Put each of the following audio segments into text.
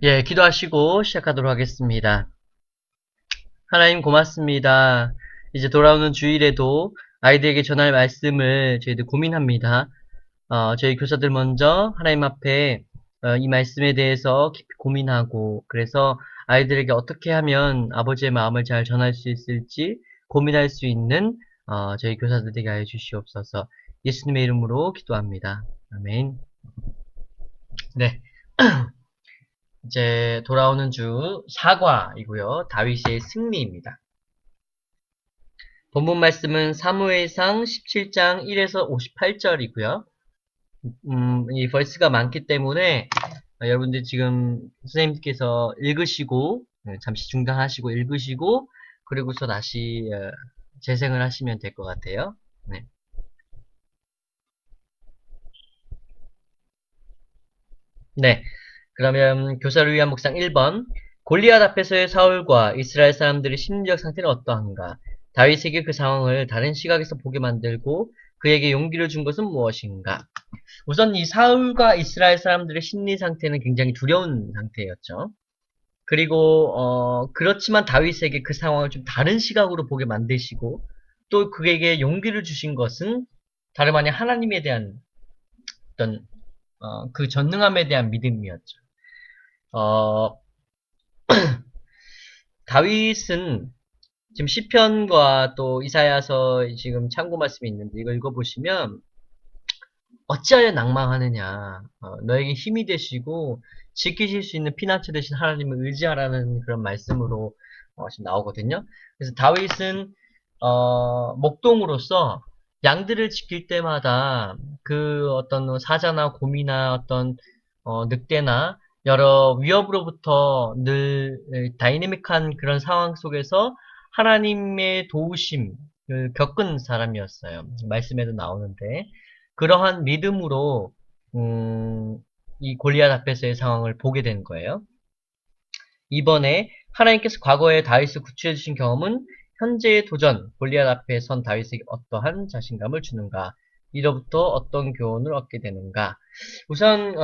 예, 기도하시고 시작하도록 하겠습니다. 하나님 고맙습니다. 이제 돌아오는 주일에도 아이들에게 전할 말씀을 저희들 고민합니다. 저희 교사들 먼저 하나님 앞에 이 말씀에 대해서 깊이 고민하고 그래서 아이들에게 어떻게 하면 아버지의 마음을 잘 전할 수 있을지 고민할 수 있는 저희 교사들 되게 하여 주시옵소서. 예수님의 이름으로 기도합니다. 아멘. 네. 이제 돌아오는 주 사과이고요. 다윗의 승리입니다. 본문 말씀은 사무엘상 17장 1에서 58절이고요. 이 벌스가 많기 때문에 여러분들 지금 선생님께서 읽으시고 잠시 중단하시고 읽으시고 그리고서 다시 재생을 하시면 될 것 같아요. 네. 네. 그러면 교사를 위한 묵상 1번. 골리앗 앞에서의 사울과 이스라엘 사람들의 심리적 상태는 어떠한가? 다윗에게 그 상황을 다른 시각에서 보게 만들고 그에게 용기를 준 것은 무엇인가? 우선 이 사울과 이스라엘 사람들의 심리 상태는 굉장히 두려운 상태였죠. 그리고 그렇지만 다윗에게 그 상황을 좀 다른 시각으로 보게 만드시고 또 그에게 용기를 주신 것은 다름 아닌 하나님에 대한 어떤 그 전능함에 대한 믿음이었죠. 어, 다윗은 지금 시편과 또 이사야서 지금 참고 말씀이 있는데 이거 읽어보시면 어찌하여 낭망하느냐 너에게 힘이 되시고 지키실 수 있는 피난처 되신 하나님을 의지하라는 그런 말씀으로 지금 나오거든요. 그래서 다윗은 목동으로서 양들을 지킬 때마다 그 어떤 사자나 곰이나 어떤 늑대나 여러 위협으로부터 늘 다이내믹한 그런 상황 속에서 하나님의 도우심을 겪은 사람이었어요. 말씀에도 나오는데 그러한 믿음으로 이 골리앗 앞에서의 상황을 보게 된 거예요. 이번에 하나님께서 과거에 다윗을 구출해 주신 경험은 현재의 도전, 골리앗 앞에 선 다윗에게 어떠한 자신감을 주는가? 이로부터 어떤 교훈을 얻게 되는가? 우선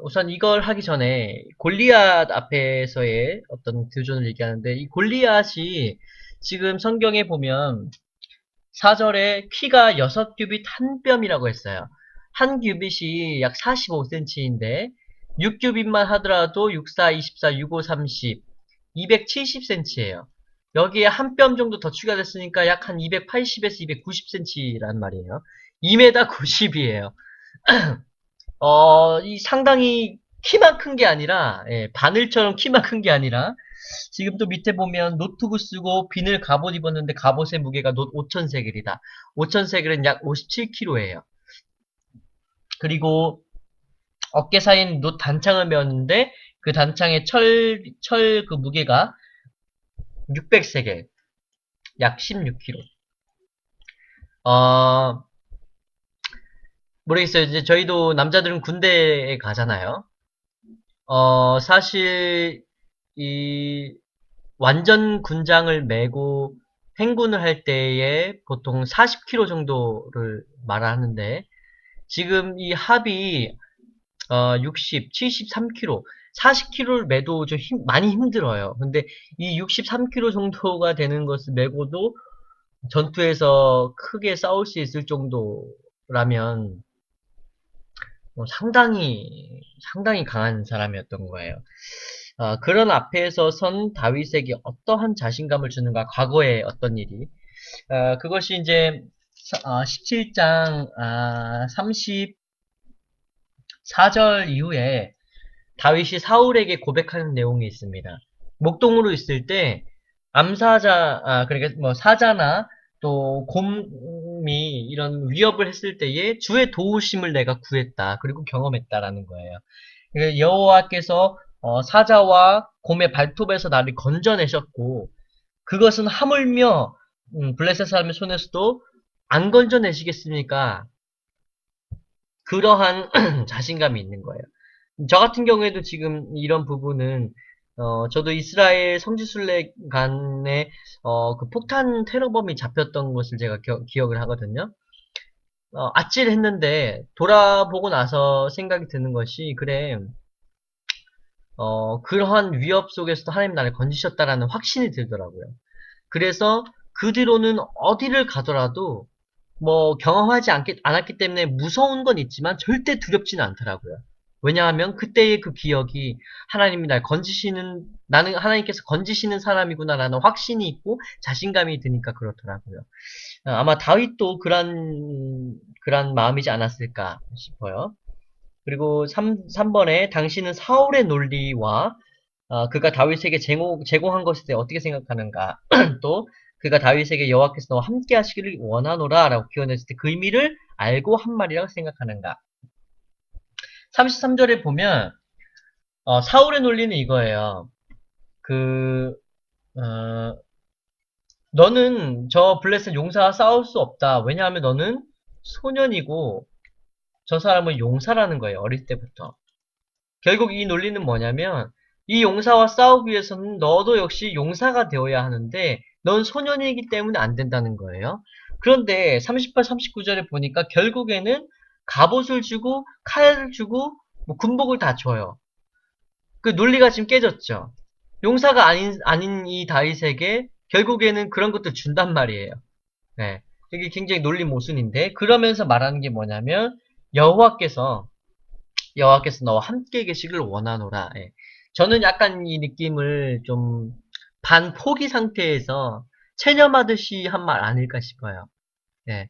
우선 이걸 하기 전에 골리앗 앞에서의 어떤 교전을 얘기하는데 이 골리앗이 지금 성경에 보면 4절에 키가 6규빗 한 뼘이라고 했어요. 한 규빗이 약 45cm인데 6규빗만 하더라도 6, 4, 24, 6, 5, 30, 270cm예요. 여기에 한 뼘 정도 더 추가됐으니까 약 한 280에서 290cm란 말이에요. 2m 90이에요. 이 상당히 키만 큰 게 아니라, 바늘처럼 키만 큰 게 아니라, 지금 또 밑에 보면 노트북 쓰고 비늘 갑옷 입었는데 갑옷의 무게가 노 5,000세겔이다. 5,000세겔은 약 57kg예요. 그리고 어깨 사이엔 노 단창을 메었는데 그 단창의 철 그 무게가 600세겔, 약 16kg. 어, 모르겠어요. 이제 저희도 남자들은 군대에 가잖아요. 사실 이 완전 군장을 메고 행군을 할 때에 보통 40kg 정도를 말하는데 지금 이 합이 60, 73kg, 40kg를 메도 좀 많이 힘들어요. 근데 이 63kg 정도가 되는 것을 메고도 전투에서 크게 싸울 수 있을 정도라면 상당히 강한 사람이었던 거예요. 그런 앞에서 선 다윗에게 어떠한 자신감을 주는가, 과거에 어떤 일이. 그것이 이제 17장 34절 이후에 다윗이 사울에게 고백하는 내용이 있습니다. 목동으로 있을 때 그러니까 뭐 사자나 또 곰이 이런 위협을 했을 때에 주의 도우심을 내가 구했다. 그리고 경험했다라는 거예요. 그러니까 여호와께서 사자와 곰의 발톱에서 나를 건져내셨고 그것은 하물며 블레셋 사람의 손에서도 안 건져내시겠습니까? 그러한 자신감이 있는 거예요. 저 같은 경우에도 지금 이런 부분은 저도 이스라엘 성지순례간에 그 폭탄 테러범이 잡혔던 것을 제가 기억을 하거든요. 아찔했는데 돌아보고 나서 생각이 드는 것이 그래 그러한 위협 속에서도 하나님 나를 건지셨다라는 확신이 들더라고요. 그래서 그 뒤로는 어디를 가더라도 뭐 경험하지 않았기 때문에 무서운 건 있지만 절대 두렵지는 않더라고요. 왜냐하면 그때의 그 기억이 하나님이 날 건지시는 나는 하나님께서 건지시는 사람이구나라는 확신이 있고 자신감이 드니까 그렇더라고요. 아마 다윗도 그런 마음이지 않았을까 싶어요. 그리고 3번에 당신은 사울의 논리와 그가 다윗에게 제공한 것에 대해 어떻게 생각하는가? 또 그가 다윗에게 여호와께서 너와 함께 하시기를 원하노라 라고 기원했을 때 그 의미를 알고 한 말이라고 생각하는가? 33절에 보면 사울의 논리는 이거예요. 그 어, 너는 저 블레셋 용사와 싸울 수 없다. 왜냐하면 너는 소년이고 저 사람은 용사라는 거예요. 어릴 때부터. 결국 이 논리는 뭐냐면 이 용사와 싸우기 위해서는 너도 역시 용사가 되어야 하는데 넌 소년이기 때문에 안 된다는 거예요. 그런데 38, 39절에 보니까 결국에는 갑옷을 주고 칼을 주고 뭐 군복을 다 줘요. 그 논리가 지금 깨졌죠. 용사가 아닌 이 다윗에게 결국에는 그런 것도 준단 말이에요. 네. 이게 굉장히 논리 모순인데 그러면서 말하는 게 뭐냐면 여호와께서 너와 함께 계시길 원하노라. 예. 저는 약간 이 느낌을 좀 반포기 상태에서 체념하듯이 한 말 아닐까 싶어요. 예.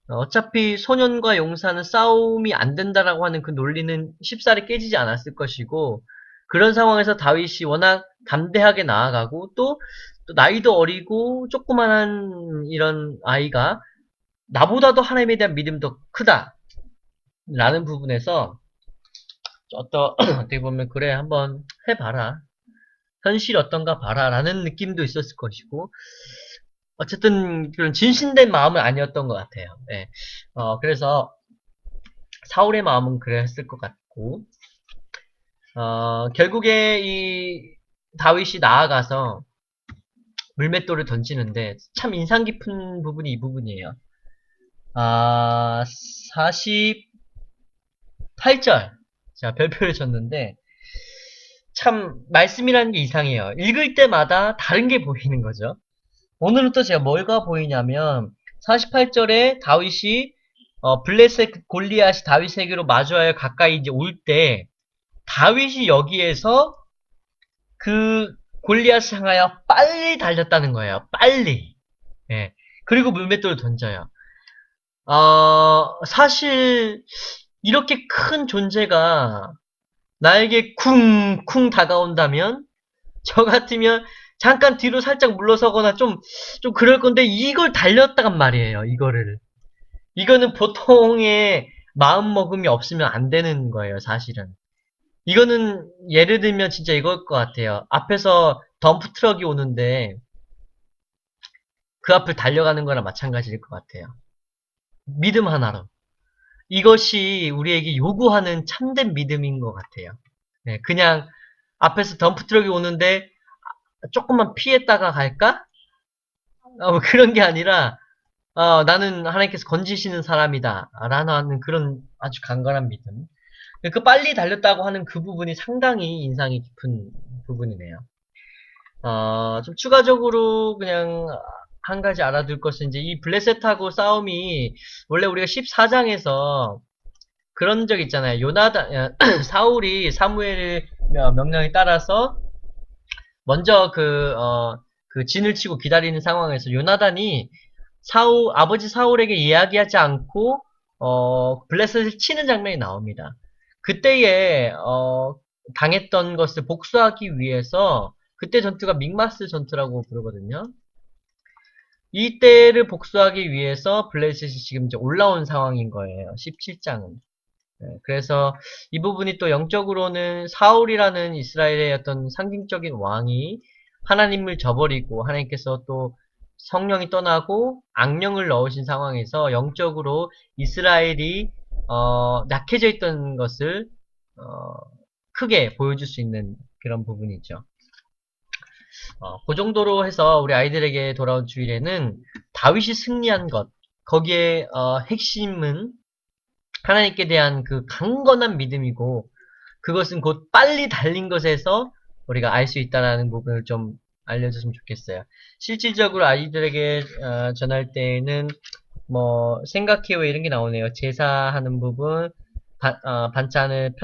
어차피 소년과 용사는 싸움이 안 된다라고 하는 그 논리는 쉽사리 깨지지 않았을 것이고 그런 상황에서 다윗이 워낙 담대하게 나아가고 또 나이도 어리고 조그만한 이런 아이가 나보다도 하나님에 대한 믿음이 더 크다라는 부분에서 어떻게 보면 그래 한번 해봐라. 현실이 어떤가 봐라 라는 느낌도 있었을 것이고 어쨌든 그런 진실된 마음은 아니었던 것 같아요. 예. 그래서 사울의 마음은 그랬을 것 같고 결국에 이 다윗이 나아가서 물맷돌을 던지는데 참 인상 깊은 부분이 이 부분이에요. 48절 제가 별표를 줬는데 참 말씀이라는 게 이상해요. 읽을 때마다 다른 게 보이는 거죠. 오늘은 또 제가 뭐가 보이냐면 48절에 다윗이 블레셋 골리앗이 다윗에게로 마주하여 가까이 이제 올 때 다윗이 여기에서 그 골리앗을 향하여 빨리 달렸다는 거예요. 빨리. 예. 그리고 물맷돌을 던져요. 사실 이렇게 큰 존재가 나에게 쿵쿵 다가온다면 저 같으면 잠깐 뒤로 살짝 물러서거나 좀 그럴 건데 이걸 달렸다간 말이에요. 이거는 보통의 마음먹음이 없으면 안 되는 거예요. 사실은. 이거는 예를 들면 진짜 이걸 것 같아요. 앞에서 덤프트럭이 오는데 그 앞을 달려가는 거나 마찬가지일 것 같아요. 믿음 하나로. 이것이 우리에게 요구하는 참된 믿음인 것 같아요. 네, 그냥 앞에서 덤프트럭이 오는데 조금만 피했다가 갈까? 뭐 그런 게 아니라 나는 하나님께서 건지시는 사람이다 라는 그런 아주 강건한 믿음. 그 빨리 달렸다고 하는 그 부분이 상당히 인상이 깊은 부분이네요. 좀 추가적으로 그냥 한 가지 알아둘 것은 이제 이 블레셋하고 싸움이 원래 우리가 14장에서 그런 적 있잖아요. 사울이 사무엘 명령에 따라서 먼저 그 진을 치고 기다리는 상황에서 요나단이 아버지 사울에게 이야기하지 않고 블레셋을 치는 장면이 나옵니다. 그때에 당했던 것을 복수하기 위해서 그때 전투가 믹마스 전투라고 부르거든요. 이때를 복수하기 위해서 블레셋이 지금 이제 올라온 상황인 거예요. 17장은. 그래서 이 부분이 또 영적으로는 사울이라는 이스라엘의 어떤 상징적인 왕이 하나님을 저버리고 하나님께서 또 성령이 떠나고 악령을 넣으신 상황에서 영적으로 이스라엘이 약해져 있던 것을 크게 보여줄 수 있는 그런 부분이죠. 그 정도로 해서 우리 아이들에게 돌아온 주일에는 다윗이 승리한 것, 거기에 핵심은 하나님께 대한 그 강건한 믿음이고 그것은 곧 빨리 달린 것에서 우리가 알 수 있다는 부분을 좀 알려줬으면 좋겠어요. 실질적으로 아이들에게 전할 때에는 뭐 생각해요 이런 게 나오네요. 제사하는 부분, 반찬을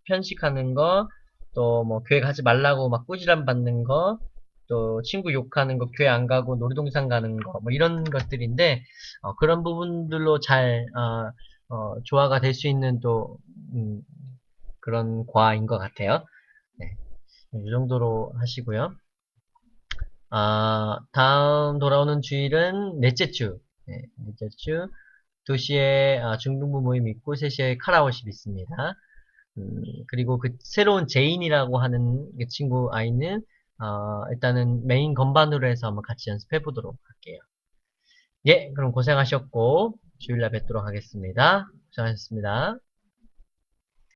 편식하는 거, 또 뭐 교회 가지 말라고 막 꾸지람 받는 거, 또 친구 욕하는 거, 교회 안 가고 놀이동산 가는 거, 뭐 이런 것들인데 그런 부분들로 잘 조화가 될 수 있는 또 그런 과인 것 같아요. 네, 이 정도로 하시고요. 다음 돌아오는 주일은 넷째 주. 네, 넷째 주. 2시에 중등부 모임이 있고 3시에 카라오십이 있습니다. 그리고 그 새로운 제인이라고 하는 그 친구 아이는 일단은 메인 건반으로 해서 한번 같이 연습해 보도록 할게요. 예, 그럼 고생하셨고 주일날 뵙도록 하겠습니다. 고생하셨습니다.